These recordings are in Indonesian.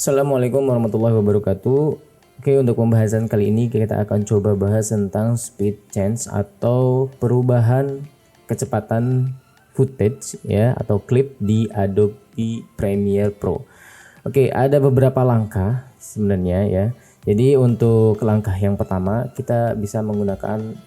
Assalamualaikum warahmatullahi wabarakatuh. Oke, untuk pembahasan kali ini kita akan coba bahas tentang speed change atau perubahan kecepatan footage ya atau klip di Adobe Premiere Pro. Oke, ada beberapa langkah sebenarnya ya. Jadi untuk langkah yang pertama kita bisa menggunakan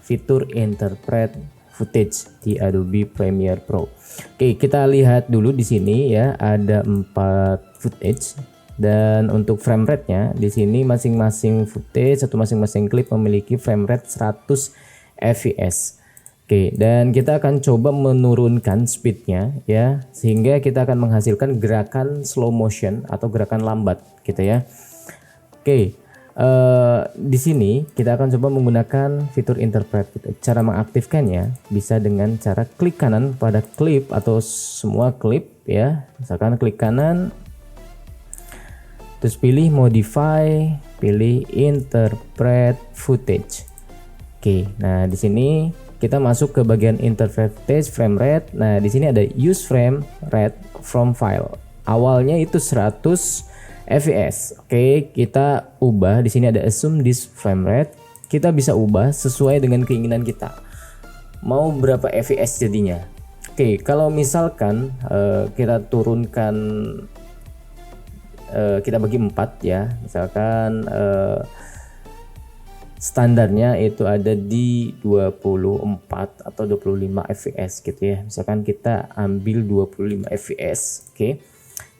fitur interpret footage di Adobe Premiere Pro. Oke, kita lihat dulu di sini ya, ada 4 footage dan untuk frame rate-nya di sini masing-masing footage atau masing-masing klip memiliki frame rate 100 fps. Oke, dan kita akan coba menurunkan speednya ya, sehingga kita akan menghasilkan gerakan slow motion atau gerakan lambat gitu ya. Oke. Di sini kita akan coba menggunakan fitur interpret. Cara mengaktifkannya bisa dengan cara klik kanan pada klip atau semua klip ya. Misalkan klik kanan, terus pilih modify, pilih interpret footage. Oke, nah di sini kita masuk ke bagian interpret footage frame rate. Nah di sini ada use frame rate from file. Awalnya itu 100 fps. Oke, kita ubah di sini ada assume this frame rate. Kita bisa ubah sesuai dengan keinginan kita. Mau berapa fps jadinya? Oke, kalau misalkan kita turunkan, kita bagi 4 ya. Misalkan standarnya itu ada di 24 atau 25 fps gitu ya. Misalkan kita ambil 25 fps. Oke.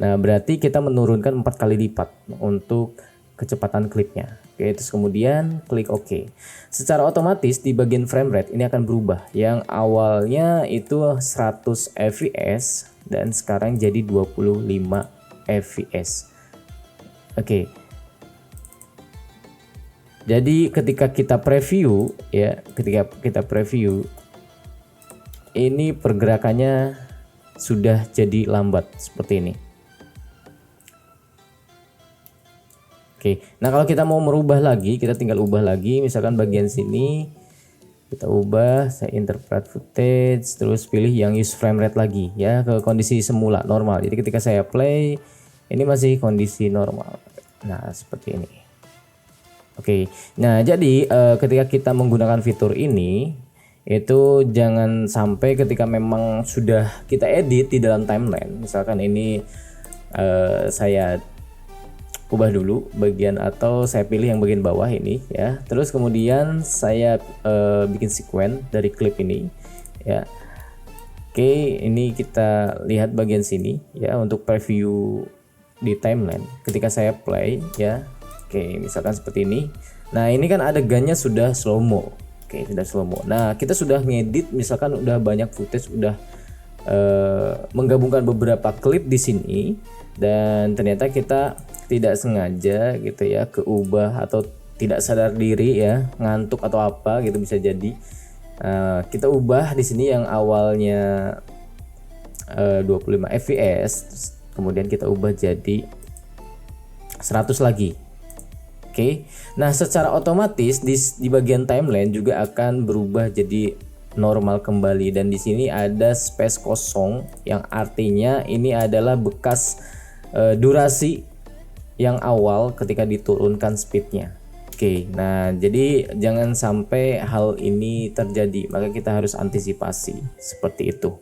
Nah, berarti kita menurunkan 4 kali lipat untuk kecepatan klipnya. Oke, terus kemudian klik OK. Secara otomatis di bagian frame rate ini akan berubah. Yang awalnya itu 100 fps dan sekarang jadi 25 fps. Oke. Jadi ketika kita preview ya, ini pergerakannya sudah jadi lambat seperti ini. Oke, nah kalau kita mau merubah lagi, kita tinggal ubah lagi. Misalkan bagian sini kita ubah, saya interpret footage, terus pilih yang use frame rate lagi ya, ke kondisi semula normal. Jadi ketika saya play, ini masih kondisi normal. Nah seperti ini. Oke, nah jadi ketika kita menggunakan fitur ini, itu jangan sampai ketika memang sudah kita edit di dalam timeline. Misalkan ini saya ubah dulu bagian atau saya pilih yang bagian bawah ini ya, terus kemudian saya bikin sequence dari klip ini ya. Oke, ini kita lihat bagian sini ya untuk preview di timeline ketika saya play ya. Oke, misalkan seperti ini. Nah ini kan adegannya sudah slow mo. Oke, sudah slow mo. Nah kita sudah ngedit, misalkan udah banyak footage, udah menggabungkan beberapa klip di sini, dan ternyata kita tidak sengaja gitu ya keubah atau tidak sadar diri ya, ngantuk atau apa gitu bisa jadi. Kita ubah di sini yang awalnya 25 fps, kemudian kita ubah jadi 100 lagi. Oke, nah secara otomatis di bagian timeline juga akan berubah jadi normal kembali, dan di sini ada space kosong yang artinya ini adalah bekas durasi yang awal ketika diturunkan speednya. Oke, nah jadi jangan sampai hal ini terjadi, maka kita harus antisipasi seperti itu.